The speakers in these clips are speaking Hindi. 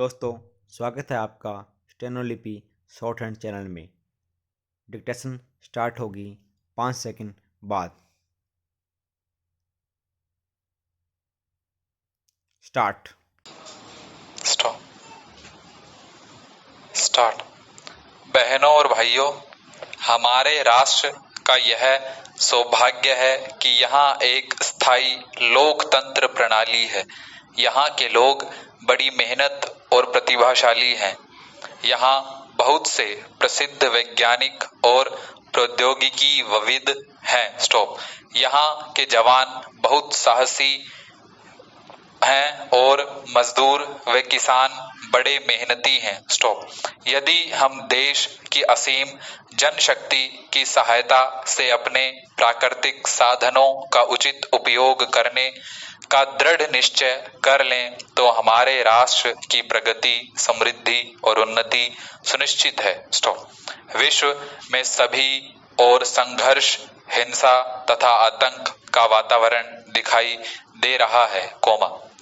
दोस्तों, स्वागत है आपका स्टेनोलिपि शॉर्ट हैंड चैनल में। डिक्टेशन स्टार्ट होगी 5 सेकंड बाद। स्टार्ट। स्टॉप। स्टार्ट। बहनों और भाइयों, हमारे राष्ट्र का यह सौभाग्य है कि यहाँ एक स्थायी लोकतंत्र प्रणाली है। यहाँ के लोग बड़ी मेहनत और प्रतिभाशाली हैं। यहाँ बहुत से प्रसिद्ध वैज्ञानिक और प्रौद्योगिकीविद हैं। स्टॉप। यहाँ के जवान बहुत साहसी हैं और मजदूर व किसान बड़े मेहनती हैं। स्टॉप। यदि हम देश की असीम जनशक्ति की सहायता से अपने प्राकृतिक साधनों का उचित उपयोग करने का दृढ़ निश्चय कर लें तो हमारे राष्ट्र की प्रगति, समृद्धि और उन्नति सुनिश्चित है। स्टॉप। विश्व में सभी और संघर्ष, हिंसा तथा आतंक का वातावरण दिखाई दे रहा है,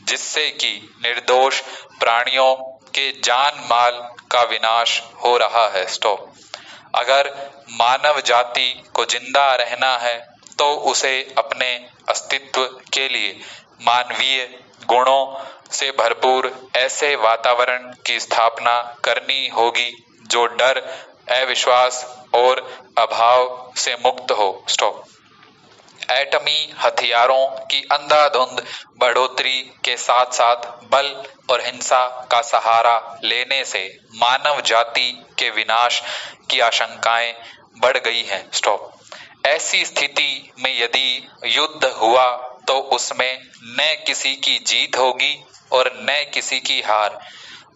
जिससे कि निर्दोष प्राणियों के जान माल का विनाश हो रहा है। स्टॉप। अगर मानव जाति को जिंदा रहना है तो उसे अपने अस्तित्व के लिए मानवीय गुणों से भरपूर ऐसे वातावरण की स्थापना करनी होगी जो डर, अविश्वास और अभाव से मुक्त हो। स्टॉप। एटमी हथियारों की अंधाधुंध बढ़ोतरी के साथ साथ बल और हिंसा का सहारा लेने से मानव जाति के विनाश की आशंकाएं बढ़ गई हैं। स्टॉप। ऐसी स्थिति में यदि युद्ध हुआ तो उसमें न किसी की जीत होगी और न किसी की हार,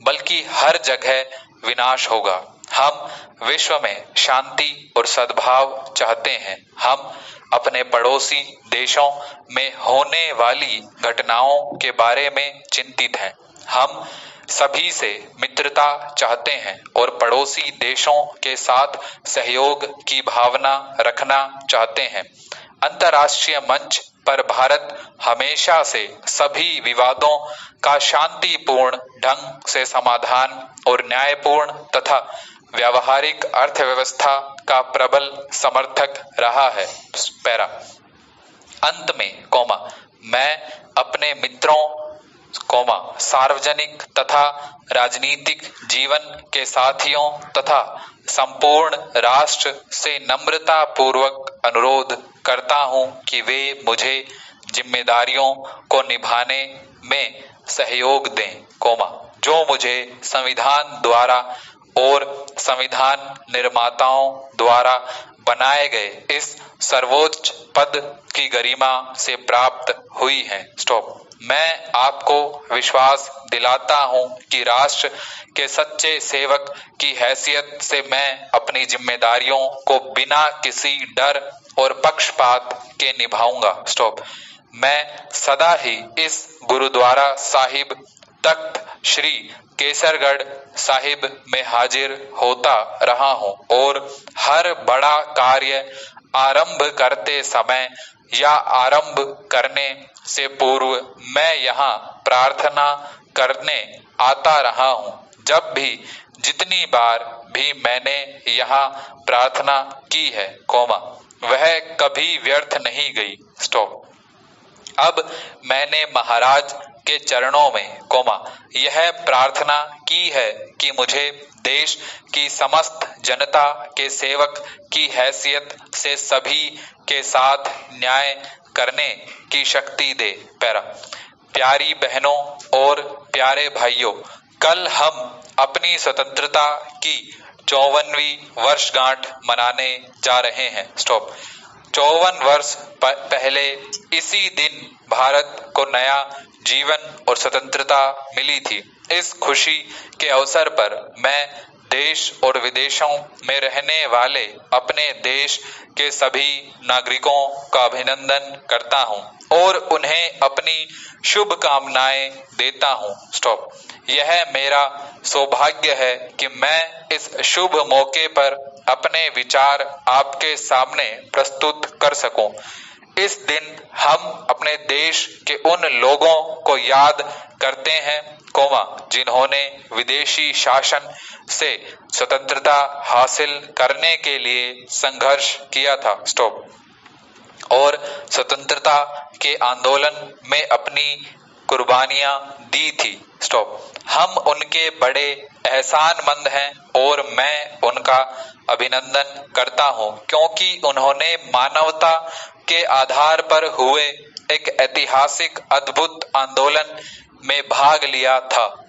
बल्कि हर जगह विनाश होगा। हम विश्व में शांति और सद्भाव चाहते हैं। हम अपने पड़ोसी देशों में होने वाली घटनाओं के बारे में चिंतित हैं। हम सभी से मित्रता चाहते हैं और पड़ोसी देशों के साथ सहयोग की भावना रखना चाहते हैं। अंतर्राष्ट्रीय मंच पर भारत हमेशा से सभी विवादों का शांतिपूर्ण ढंग से समाधान और न्यायपूर्ण तथा व्यावहारिक अर्थव्यवस्था का प्रबल समर्थक रहा है। पैरा। अंत में मैं अपने मित्रों, सार्वजनिक तथा राजनीतिक जीवन के साथियों तथा संपूर्ण राष्ट्र से नम्रता पूर्वक अनुरोध करता हूं कि वे मुझे जिम्मेदारियों को निभाने में सहयोग दें, जो मुझे संविधान द्वारा और संविधान निर्माताओं द्वारा बनाए गए इस सर्वोच्च पद की गरिमा से प्राप्त हुई है। स्टॉप। मैं आपको विश्वास दिलाता हूं कि राष्ट्र के सच्चे सेवक की हैसियत से मैं अपनी जिम्मेदारियों को बिना किसी डर और पक्षपात के निभाऊंगा। स्टॉप। मैं सदा ही इस गुरुद्वारा साहिब तख्त श्री केसरगढ़ साहिब में हाजिर होता रहा हूं और हर बड़ा कार्य आरंभ करते समय या आरंभ करने से पूर्व मैं यहाँ प्रार्थना करने आता रहा हूँ। जब भी, जितनी बार भी मैंने यहाँ प्रार्थना की है, वह कभी व्यर्थ नहीं गई। स्टॉप। अब मैंने महाराज के चरणों में, यह प्रार्थना की है कि मुझे देश की समस्त जनता के सेवक की हैसियत से सभी के साथ न्याय करने की शक्ति दे। प्यारी बहनों और प्यारे भाइयों, कल हम अपनी स्वतंत्रता की 54वीं वर्षगांठ मनाने जा रहे हैं। स्टॉप। 54 वर्ष पहले इसी दिन भारत को नया जीवन और स्वतंत्रता मिली थी। इस खुशी के अवसर पर मैं देश और विदेशों में रहने वाले अपने देश के सभी नागरिकों का अभिनंदन करता हूं और उन्हें अपनी शुभकामनाएं देता हूं। स्टॉप। यह मेरा सौभाग्य है कि मैं इस शुभ मौके पर अपने विचार आपके सामने प्रस्तुत कर सकूं। इस दिन हम अपने देश के उन लोगों को याद करते हैं जिन्होंने विदेशी शासन से स्वतंत्रता हासिल करने के लिए संघर्ष किया था, और स्वतंत्रता के आंदोलन में अपनी कुर्बानियां दी थी, हम उनके बड़े एहसानमंद हैं और मैं उनका अभिनंदन करता हूं, क्योंकि उन्होंने मानवता के आधार पर हुए एक ऐतिहासिक अद्भुत आंदोलन में भाग लिया था।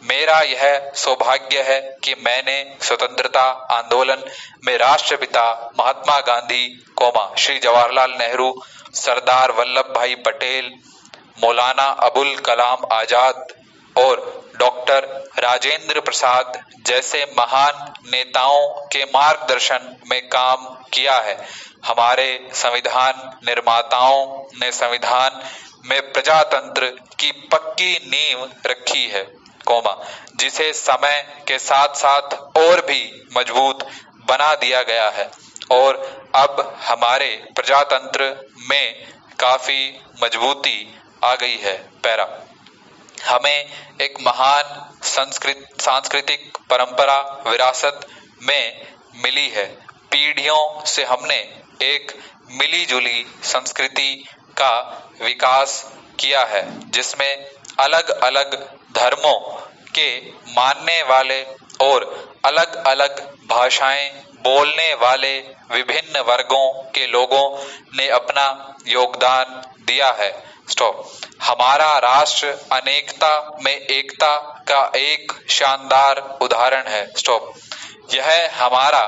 मेरा यह सौभाग्य है कि मैंने स्वतंत्रता आंदोलन में राष्ट्रपिता महात्मा गांधी, श्री जवाहरलाल नेहरू, सरदार वल्लभ भाई पटेल, मौलाना अबुल कलाम आजाद और डॉक्टर राजेंद्र प्रसाद जैसे महान नेताओं के मार्गदर्शन में काम किया है। हमारे संविधान निर्माताओं ने संविधान में प्रजातंत्र की पक्की नींव रखी है, जिसे समय के साथ साथ और भी मजबूत बना दिया गया है, और अब हमारे प्रजातंत्र में काफी मजबूती आ गई है। पैरा, हमें एक महान सांस्कृतिक परंपरा विरासत में मिली है। पीढ़ियों से हमने एक मिली-जुली संस्कृति का विकास किया है, जिसमें अलग-अलग धर्मों के मानने वाले और अलग-अलग भाषाएं बोलने वाले विभिन्न वर्गों के लोगों ने अपना योगदान दिया है। हमारा राष्ट्र अनेकता में एकता का एक शानदार उदाहरण है। यह हमारा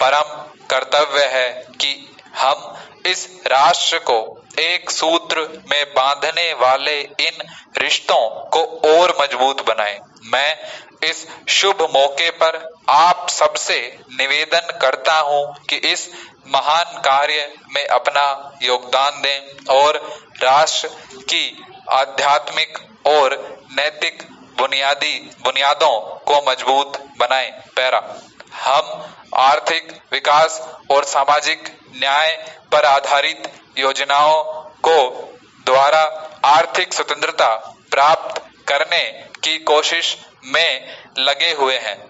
परम कर्तव्य है कि हम इस राष्ट्र को एक सूत्र में बांधने वाले इन रिश्तों को और मजबूत बनाएं। मैं इस शुभ मौके पर आप सबसे निवेदन करता हूं कि इस महान कार्य में अपना योगदान दें और राष्ट्र की आध्यात्मिक और नैतिक बुनियादों को मजबूत बनाएं। पैरा, हम आर्थिक विकास और सामाजिक न्याय पर आधारित योजनाओं को द्वारा आर्थिक स्वतंत्रता प्राप्त करने की कोशिश में लगे हुए हैं।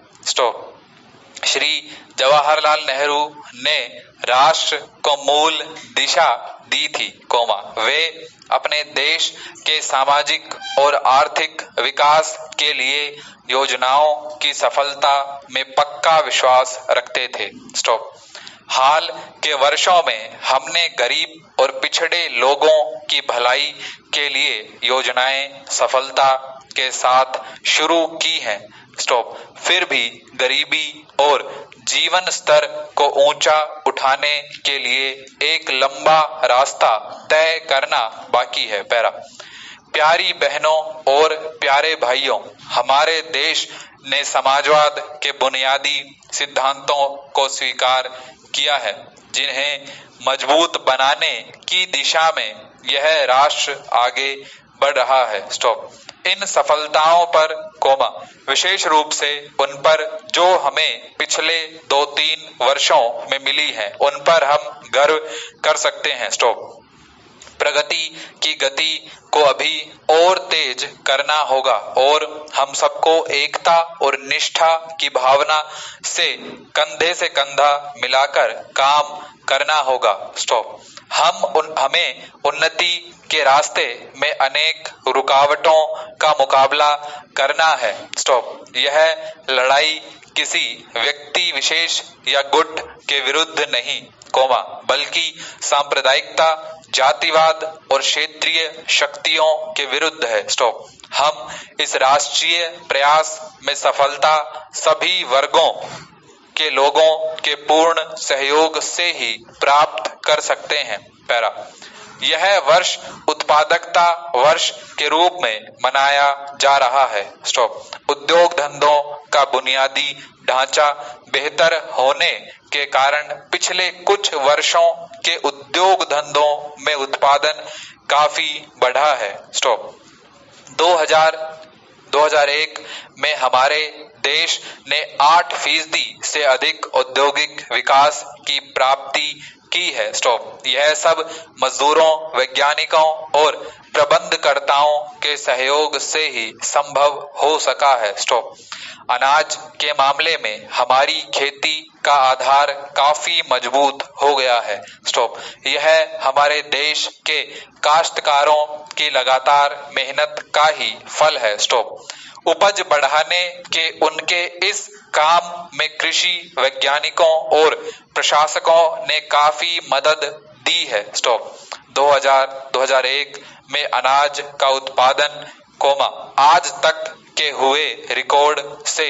श्री जवाहरलाल नेहरू ने राष्ट्र को मूल दिशा दी थी, वे अपने देश के सामाजिक और आर्थिक विकास के लिए योजनाओं की सफलता में पक्का विश्वास रखते थे। हाल के वर्षों में हमने गरीब और पिछड़े लोगों की भलाई के लिए योजनाएं सफलता के साथ शुरू की हैं। फिर भी गरीबी और जीवन स्तर को ऊंचा उठाने के लिए एक लंबा रास्ता तय करना बाकी है। पैरा, प्यारी बहनों और प्यारे भाइयों, हमारे देश ने समाजवाद के बुनियादी सिद्धांतों को स्वीकार किया है, जिन्हें मजबूत बनाने की दिशा में यह राष्ट्र आगे बढ़ रहा है। इन सफलताओं पर विशेष रूप से उन पर जो हमें पिछले 2-3 वर्षों में मिली है, उन पर हम गर्व कर सकते हैं। प्रगति की गति को अभी और तेज करना होगा और हम सबको एकता और निष्ठा की भावना से कंधा मिलाकर काम करना होगा। हमें उन्नति के रास्ते में अनेक रुकावटों का मुकाबला करना है। यह लड़ाई किसी व्यक्ति विशेष या गुट के विरुद्ध नहीं, बल्कि सांप्रदायिकता, जातिवाद और क्षेत्रीय शक्तियों के विरुद्ध है। हम इस राष्ट्रीय प्रयास में सफलता सभी वर्गों के लोगों के पूर्ण सहयोग से ही प्राप्त कर सकते हैं। पैरा, यह वर्ष उत्पादकता वर्ष के रूप में मनाया जा रहा है। उद्योग धंधों का बुनियादी ढांचा बेहतर होने के कारण पिछले कुछ वर्षों के उद्योग धंधों में उत्पादन काफी बढ़ा है। 2001 में हमारे देश ने 8% से अधिक औद्योगिक विकास की प्राप्ति की है। यह सब मजदूरों, वैज्ञानिकों और प्रबंधकर्ताओं के सहयोग से ही संभव हो सका है। स्टॉप। अनाज के मामले में हमारी खेती का आधार काफी मजबूत हो गया है। स्टॉप। यह हमारे देश के काश्तकारों की लगातार मेहनत का ही फल है। स्टॉप। उपज बढ़ाने के उनके इस काम में कृषि वैज्ञानिकों और प्रशासकों ने काफी मदद दी है। स्टॉप। 2001 में अनाज का उत्पादन आज तक के हुए रिकॉर्ड से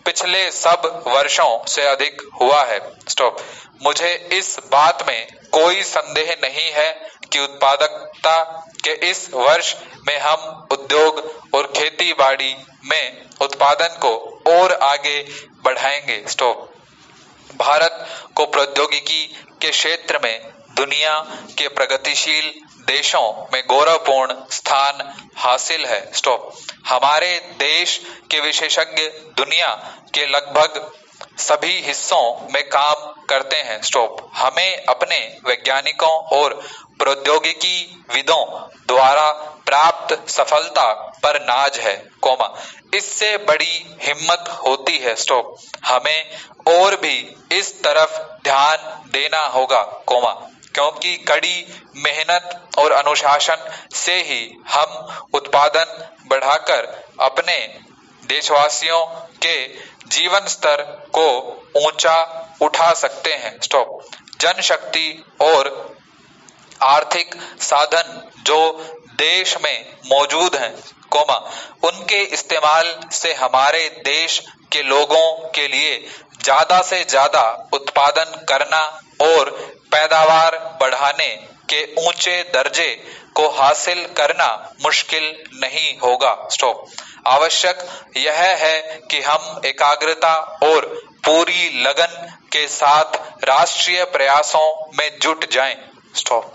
पिछले सब वर्षों से अधिक हुआ है। स्टॉप। मुझे इस बात में कोई संदेह नहीं है कि उत्पादकता के इस वर्ष में हम उद्योग और खेती बाड़ी में उत्पादन को और आगे बढ़ाएंगे। स्टॉप। भारत को प्रौद्योगिकी के क्षेत्र में दुनिया के प्रगतिशील देशों में गौरवपूर्ण स्थान हासिल है। स्टॉप। हमारे देश के विशेषज्ञ दुनिया के लगभग सभी हिस्सों में काम करते हैं। स्टॉप। हमें अपने वैज्ञानिकों और प्रौद्योगिकी विदों द्वारा प्राप्त सफलता पर नाज है, इससे बड़ी हिम्मत होती है। स्टॉप। हमें और भी इस तरफ ध्यान देना होगा, क्योंकि कड़ी मेहनत और अनुशासन से ही हम उत्पादन बढ़ाकर अपने देशवासियों के जीवन स्तर को ऊंचा उठा सकते हैं। स्टॉप। जनशक्ति और आर्थिक साधन जो देश में मौजूद हैं, उनके इस्तेमाल से हमारे देश के लोगों के लिए ज्यादा से ज्यादा उत्पादन करना और पैदावार बढ़ाने के ऊंचे दर्जे को हासिल करना मुश्किल नहीं होगा। स्टॉप। आवश्यक यह है कि हम एकाग्रता और पूरी लगन के साथ राष्ट्रीय प्रयासों में जुट जाएं। स्टॉप।